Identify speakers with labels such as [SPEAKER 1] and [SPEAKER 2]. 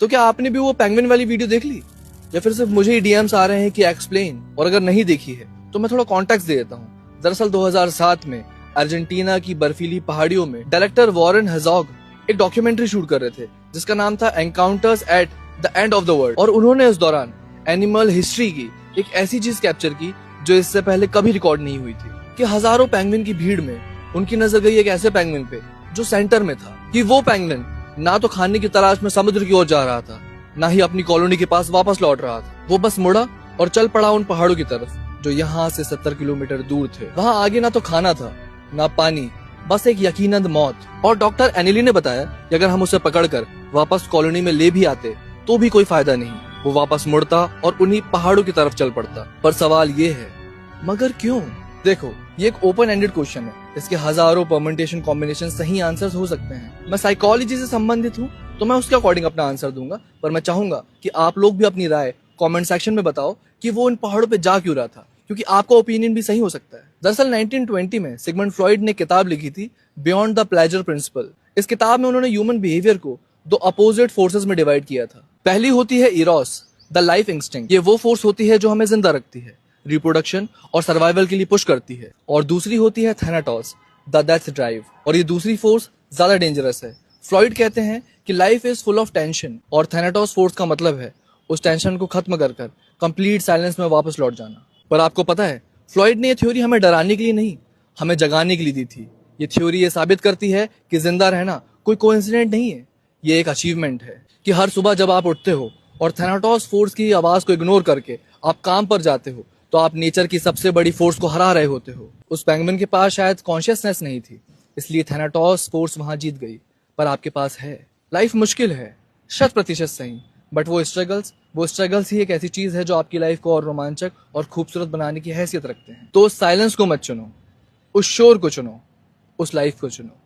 [SPEAKER 1] तो क्या आपने भी वो पेंगुइन वाली वीडियो देख ली, या फिर सिर्फ मुझे ही डीएम्स आ रहे हैं कि एक्सप्लेन? और अगर नहीं देखी है तो मैं थोड़ा कॉन्टेक्स्ट दे देता हूँ। दरअसल 2007 में अर्जेंटीना की बर्फीली पहाड़ियों में डायरेक्टर वॉरेन हेज़ॉग एक डॉक्यूमेंट्री शूट कर रहे थे जिसका नाम था encounters at the end of the world. और उन्होंने इस दौरान एनिमल हिस्ट्री की एक ऐसी चीज कैप्चर की जो इससे पहले कभी रिकॉर्ड नहीं हुई थी, कि हजारों पेंगुइन की भीड़ में उनकी नजर गई एक ऐसे पेंगुइन पे जो सेंटर में था। कि वो पेंगुइन ना तो खाने की तलाश में समुद्र की ओर जा रहा था, ना ही अपनी कॉलोनी के पास वापस लौट रहा था। वो बस मुड़ा और चल पड़ा उन पहाड़ों की तरफ जो यहाँ से 70 किलोमीटर दूर थे। वहाँ आगे ना तो खाना था ना पानी, बस एक यकीनन मौत। और डॉक्टर एनिली ने बताया कि अगर हम उसे पकड़कर वापस कॉलोनी में ले भी आते तो भी कोई फायदा नहीं, वो वापस मुड़ता और उन्हीं पहाड़ों की तरफ चल पड़ता। पर सवाल ये है, मगर क्यों? देखो, ये एक ओपन एंडेड क्वेश्चन है, इसके हजारों परम्यूटेशन कॉम्बिनेशन सही आंसर्स हो सकते हैं। मैं साइकोलॉजी से संबंधित हूँ तो मैं उसके अकॉर्डिंग अपना आंसर दूंगा, पर मैं चाहूंगा कि आप लोग भी अपनी राय कमेंट सेक्शन में बताओ कि वो इन पहाड़ों पे जा क्यों रहा था, क्योंकि आपका ओपिनियन भी सही हो सकता है। दरअसल 1920 में सिगमंड फ्रॉइड ने किताब लिखी थी बियॉन्ड द प्लेजर प्रिंसिपल। इस किताब में उन्होंने ह्यूमन बिहेवियर को दो अपोजिट फोर्सेस में डिवाइड किया था। पहली होती है इरोस, द लाइफ इंस्टिंक्ट। ये वो फोर्स होती है जो हमें जिंदा रखती है, रिप्रोडक्शन और सर्वाइवल के लिए पुश करती है। और दूसरी होती है थैनाटोस, द डेथ ड्राइव। और ये दूसरी फोर्स ज्यादा डेंजरस है। फ्रॉइड कहते हैं कि life is full of tension, और थैनाटोस फोर्स का मतलब है उस टेंशन को खत्म कर कंप्लीट साइलेंस में वापस लौट जाना। पर आपको पता है, फ्लॉइड ने ये थ्योरी हमें डराने के लिए नहीं, हमें जगाने के लिए दी थी। ये थ्योरी ये साबित करती है कि जिंदा रहना कोई कोइंसिडेंट नहीं है, ये एक अचीवमेंट है। कि हर सुबह जब आप उठते हो और थैनाटोस फोर्स की आवाज को इग्नोर करके आप काम पर जाते हो, तो आप नेचर की सबसे बड़ी फोर्स को हरा रहे होते हो। उस पेंगुइन के पास शायद कॉन्शियसनेस नहीं थी, इसलिए थैनाटोस फोर्स वहां जीत गई, पर आपके पास है। लाइफ मुश्किल है, 100% सही, बट वो स्ट्रगल्स ही एक ऐसी चीज है जो आपकी लाइफ को और रोमांचक और खूबसूरत बनाने की हैसियत रखते हैं। तो उस साइलेंस को मत चुनो, उस शोर को चुनो, उस लाइफ को चुनो।